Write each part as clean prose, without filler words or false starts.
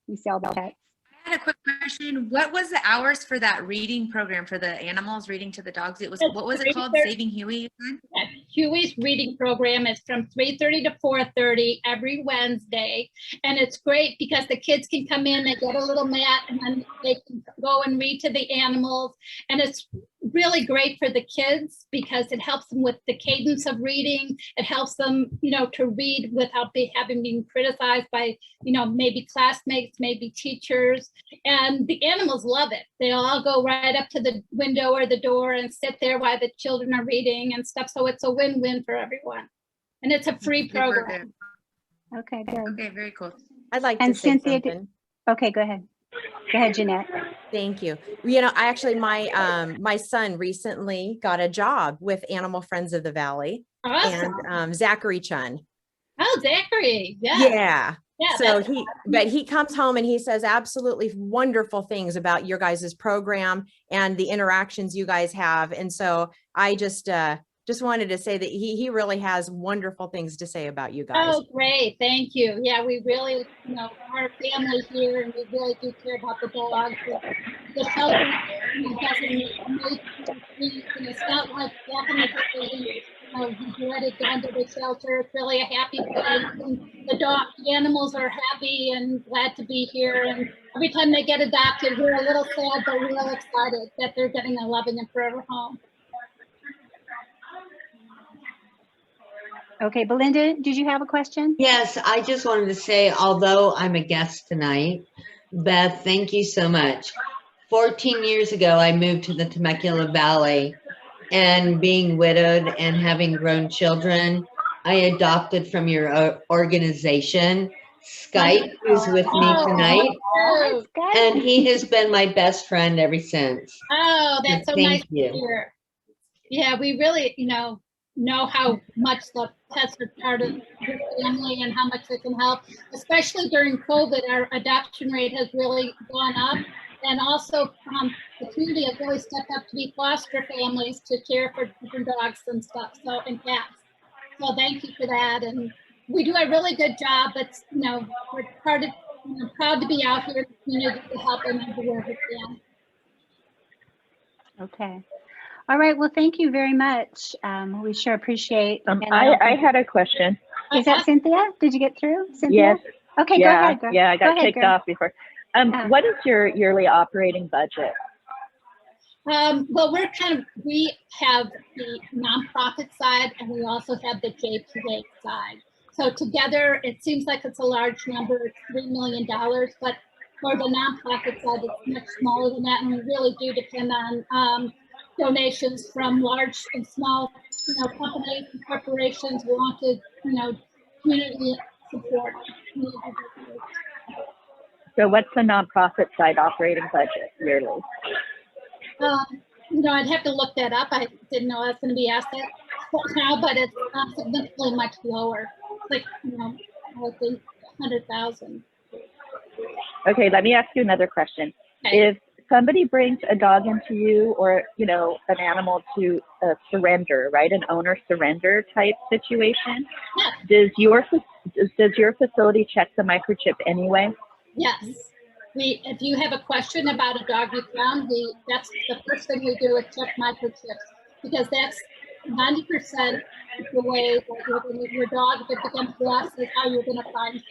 We see all the pets. I had a quick question. What was the hours for that reading program for the animals, reading to the dogs? It was, what was it called? Saving Huey? Huey's reading program is from 3:30 to 4:30 every Wednesday. And it's great because the kids can come in, they get a little mat, and then they can go and read to the animals. And it's really great for the kids because it helps them with the cadence of reading. It helps them, to read without having been criticized by, maybe classmates, maybe teachers. And the animals love it. They all go right up to the window or the door and sit there while the children are reading and stuff. So it's a win-win for everyone. And it's a free program. Okay, good. Okay, very cool. I'd like And to say Cynthia, something. Okay, go ahead. Go ahead, Jeanette. Thank you. I actually, my son recently got a job with Animal Friends of the Valley. Awesome. And Zachary Chun. Oh, Zachary. Yeah. Yeah, so he comes home and he says absolutely wonderful things about your guys' program and the interactions you guys have. And so I just wanted to say that he really has wonderful things to say about you guys. Oh, great. Thank you. Yeah, we really, our family here, and we really do care about the dogs. The shelter doesn't make, it's not like walking the decision, he's already gone to the shelter. It's really a happy place. And the animals are happy and glad to be here. And every time they get adopted, we're a little sad, but we're real excited that they're getting a loving and forever home. Okay, Belinda, did you have a question? Yes, I just wanted to say, although I'm a guest tonight, Beth, thank you so much. 14 years ago, I moved to the Temecula Valley, and being widowed and having grown children, I adopted from your organization, Skype, who's with me tonight, and he has been my best friend ever since. Oh, that's so nice to you. hear. Yeah, we really, know how much the pets are part of your family and how much they can help, especially during COVID. Our adoption rate has really gone up, and also the community has really stepped up to be foster families to care for different dogs and stuff, and cats. So thank you for that, and we do a really good job. But we're proud to be out here in the community to help them everywhere we can. Okay. All right. Well, thank you very much. We sure appreciate. I had a question. Is that Cynthia? Did you get through, Cynthia? Yes. Okay, yeah, go ahead. Yeah, I got kicked off before. What is your yearly operating budget? Well, we have the nonprofit side, and we also have the JPA side. So together, it seems like it's a large number, it's $3 million, but for the nonprofit side, it's much smaller than that, and we really do depend on donations from large and small, companies and corporations who want to, community support. So what's the nonprofit side operating budget yearly? I'd have to look that up. I didn't know I was going to be asked that now, but it's significantly much lower. Like, I think 100,000. Okay, let me ask you another question. Okay. If somebody brings a dog into you, or an animal to surrender, right? An owner surrender type situation. Yeah. Does your facility check the microchip anyway? Yes. If you have a question about a dog you found, that's the first thing we do is check microchips, because that's 90% the way that your dog, if it becomes lost, is how you're going to find,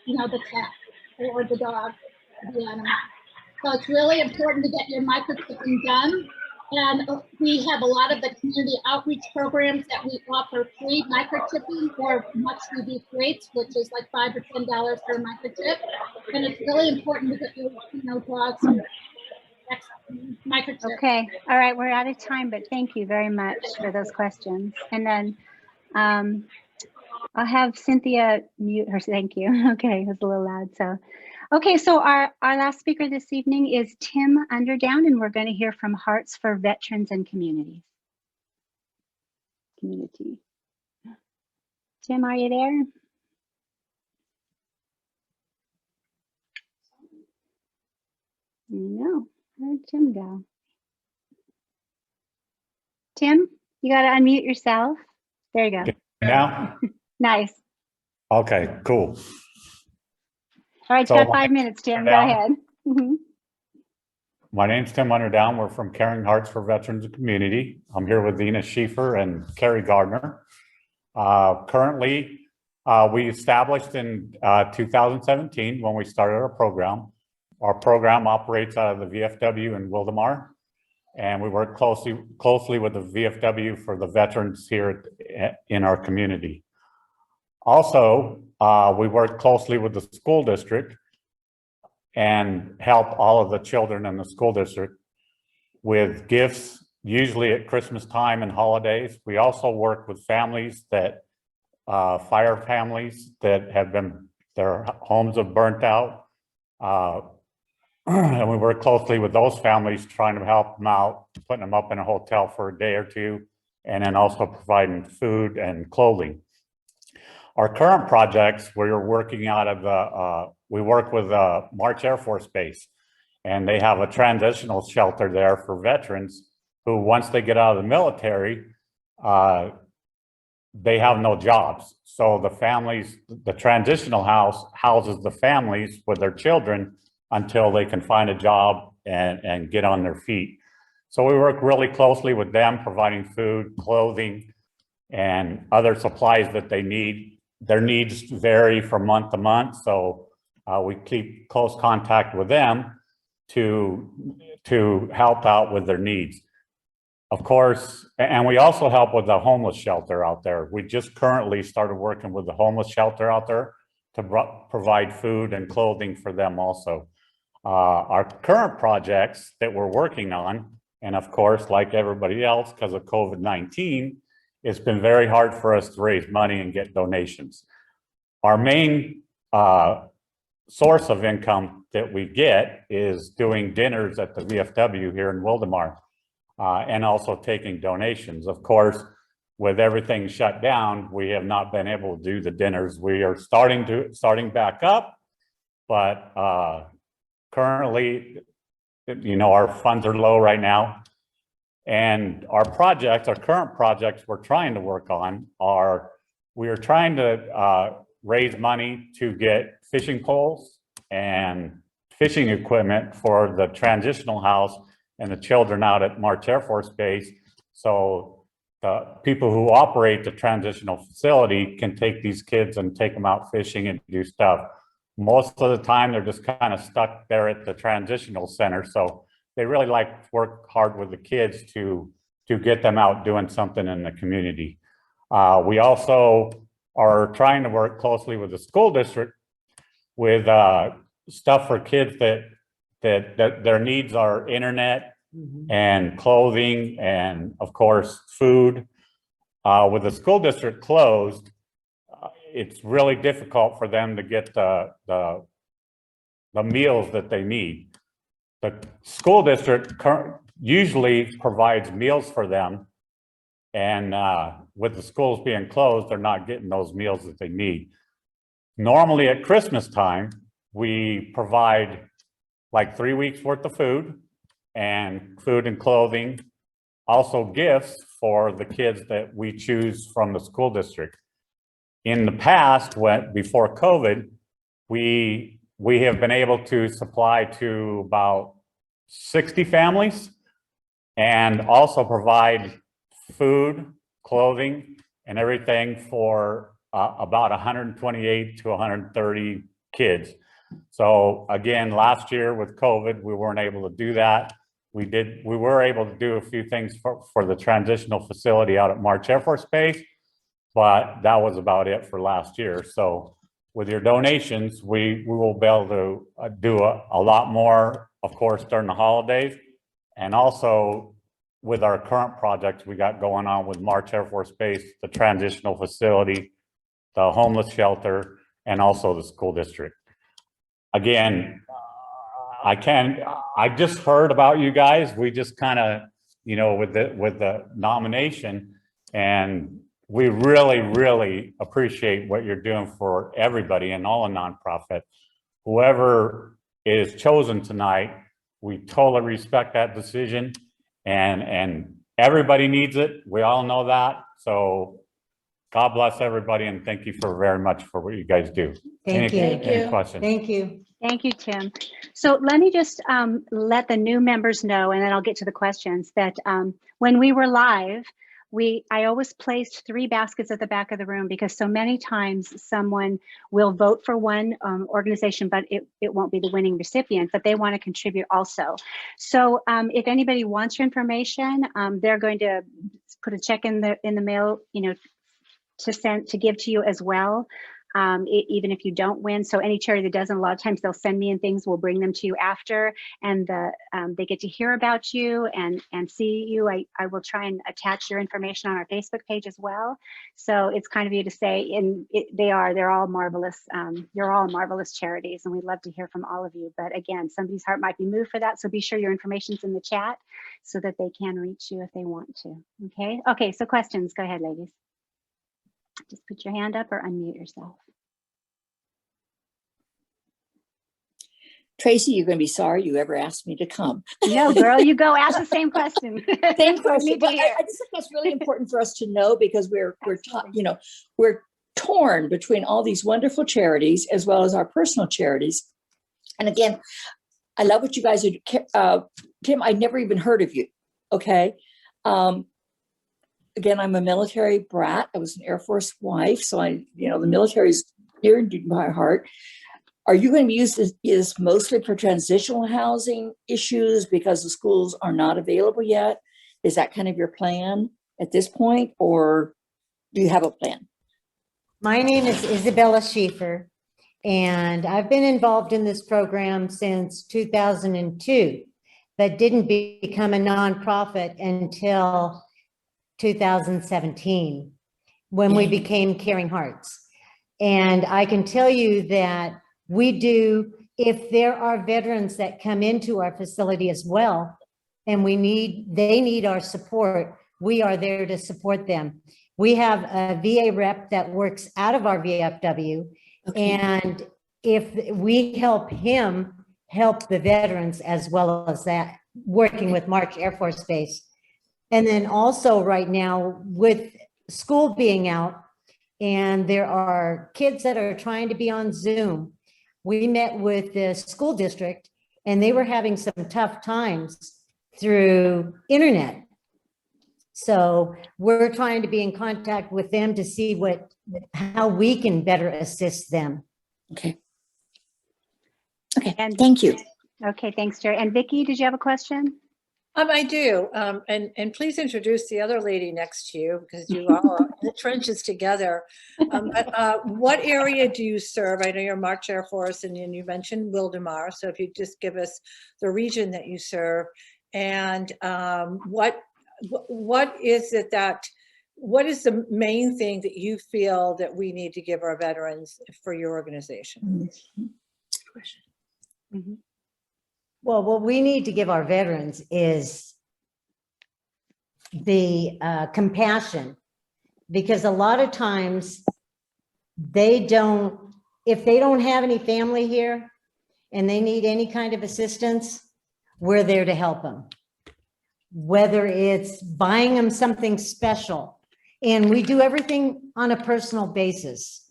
the cat or the dog, the animal. So it's really important to get your microchipping done. And we have a lot of the community outreach programs that we offer free microchipping or much reduced rates, which is like $5 or $10 per microchip. And it's really important to get your dogs microchip. Okay. All right. We're out of time, but thank you very much for those questions. And then I'll have Cynthia mute her. Thank you. Okay. It was a little loud. So. Okay, so our last speaker this evening is Tim Underdown, and we're going to hear from Hearts for Veterans and Community. Tim, are you there? No, where'd Tim go? Tim, you got to unmute yourself. There you go. Now? Nice. Okay, cool. All right, So you got my 5 minutes, Tim. Go down. ahead. Mhm. My name's Tim Underdown. We're from Caring Hearts for Veterans and Community. I'm here with Dina Schieffer and Carrie Gardner. Currently, we established in 2017 when we started our program. Our program operates out of the VFW in Wildomar, and we work closely with the VFW for the veterans here in our community. Also, we work closely with the school district and help all of the children in the school district with gifts, usually at Christmas time and holidays. We also work with families that, fire families that have been, their homes have burnt out. And we work closely with those families, trying to help them out, putting them up in a hotel for a day or two, and then also providing food and clothing. Our current projects, we're working out of we work with March Air Force Base, and they have a transitional shelter there for veterans who, once they get out of the military, they have no jobs. So the families, the transitional house houses the families with their children until they can find a job and get on their feet. So we work really closely with them, providing food, clothing, and other supplies that they need. Their needs vary from month to month, so we keep close contact with them to help out with their needs. Of course, and we also help with the homeless shelter out there. We just currently started working with the homeless shelter out there to provide food and clothing for them also. Our current projects that we're working on, and of course, like everybody else, because of COVID-19, it's been very hard for us to raise money and get donations. Our main source of income that we get is doing dinners at the VFW here in Wildomar, and also taking donations. Of course, with everything shut down, we have not been able to do the dinners. We are starting back up, but currently, you know, our funds are low right now. And our projects, our current projects we're trying to work on are, we are trying to raise money to get fishing poles and fishing equipment for the transitional house and the children out at March Air Force Base. So the people who operate the transitional facility can take these kids and take them out fishing and do stuff. Most of the time, they're just kind of stuck there at the transitional center. So they really like to work hard with the kids to get them out doing something in the community. We also are trying to work closely with the school district with stuff for kids that their needs are internet and clothing and of course food. With the school district closed, it's really difficult for them to get the meals that they need. The school district usually provides meals for them, and with the schools being closed, they're not getting those meals that they need. Normally at Christmas time, we provide like 3 weeks worth of food and clothing, also gifts for the kids that we choose from the school district. In the past, before COVID, we have been able to supply to about 60 families and also provide food, clothing, and everything for about 128 to 130 kids. So again, last year with COVID, we weren't able to do that. We were able to do a few things for the transitional facility out at March Air Force Base, but that was about it for last year. So with your donations, we will be able to do a lot more, of course, during the holidays. And also with our current projects we got going on with March Air Force Base, the transitional facility, the homeless shelter, and also the school district. Again, I just heard about you guys. We just kind of, you know, with the nomination, and we really, really appreciate what you're doing for everybody and all a nonprofit. Whoever is chosen tonight, we totally respect that decision, and everybody needs it. We all know that. So God bless everybody, and thank you very much for what you guys do. Thank you. Any questions? Thank you. Thank you, Tim. So let me just let the new members know, and then I'll get to the questions, that when we were live, I always placed 3 baskets at the back of the room, because so many times someone will vote for one organization, but it won't be the winning recipient, but they want to contribute also. So if anybody wants your information, they're going to put a check in the mail, to give to you as well. Even if you don't win. So any charity that doesn't, a lot of times they'll send me in things, we'll bring them to you after, and they get to hear about you and see you. I will try and attach your information on our Facebook page as well. So it's kind of you to say, and they're all marvelous. You're all marvelous charities, and we'd love to hear from all of you. But again, somebody's heart might be moved for that. So be sure your information's in the chat so that they can reach you if they want to. Okay, so questions, go ahead, ladies. Just put your hand up or unmute yourself. Tracy, you're going to be sorry you ever asked me to come. No, girl, you go ask the same question. Same question. But I just think that's really important for us to know, because we're torn between all these wonderful charities as well as our personal charities. And again, I love what you guys are. Tim, I'd never even heard of you. Okay. Again, I'm a military brat. I was an Air Force wife, so the military is dear to my heart. Are you going to use this mostly for transitional housing issues because the schools are not available yet? Is that kind of your plan at this point, or do you have a plan? My name is Isabella Schieffer, and I've been involved in this program since 2002, but didn't become a nonprofit until 2017 when we became Caring Hearts. And I can tell you that we do, if there are veterans that come into our facility as well, and they need our support, we are there to support them. We have a VA rep that works out of our VFW, and if we help him help the veterans as well as that, working with March Air Force Base. And then also right now with school being out, and there are kids that are trying to be on Zoom, we met with the school district, and they were having some tough times through internet. So we're trying to be in contact with them to see how we can better assist them. Okay, And thank you. Okay, thanks, Jerry. And Vicki, did you have a question? I do. And please introduce the other lady next to you, because you all are in the trenches together. What area do you serve? I know you're March Air Force, and you mentioned Wildomar. So if you just give us the region that you serve, and what is the main thing that you feel that we need to give our veterans for your organization? Mm-hmm. Well, what we need to give our veterans is the compassion, because a lot of times if they don't have any family here and they need any kind of assistance, we're there to help them. Whether it's buying them something special, and we do everything on a personal basis.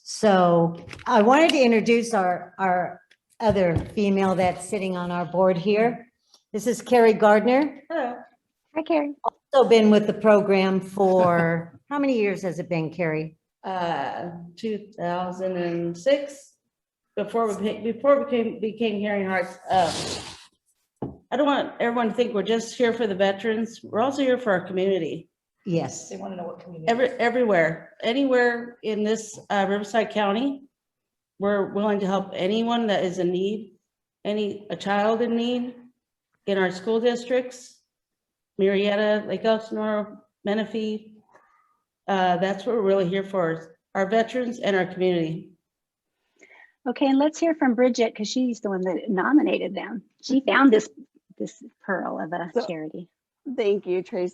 So I wanted to introduce our other female that's sitting on our board here. This is Carrie Gardner. Hello. Hi, Carrie. Also been with the program for, how many years has it been, Carrie? 2006, before we became Caring Hearts. I don't want everyone to think we're just here for the veterans. We're also here for our community. Yes. They want to know what community. Everywhere, anywhere in this Riverside County, we're willing to help anyone that is in need, a child in need in our school districts, Marietta, Lake Elsinore, Menifee. That's what we're really here for, our veterans and our community. Okay, and let's hear from Bridget, because she's the one that nominated them. She found this pearl of a charity. Thank you, Tracy.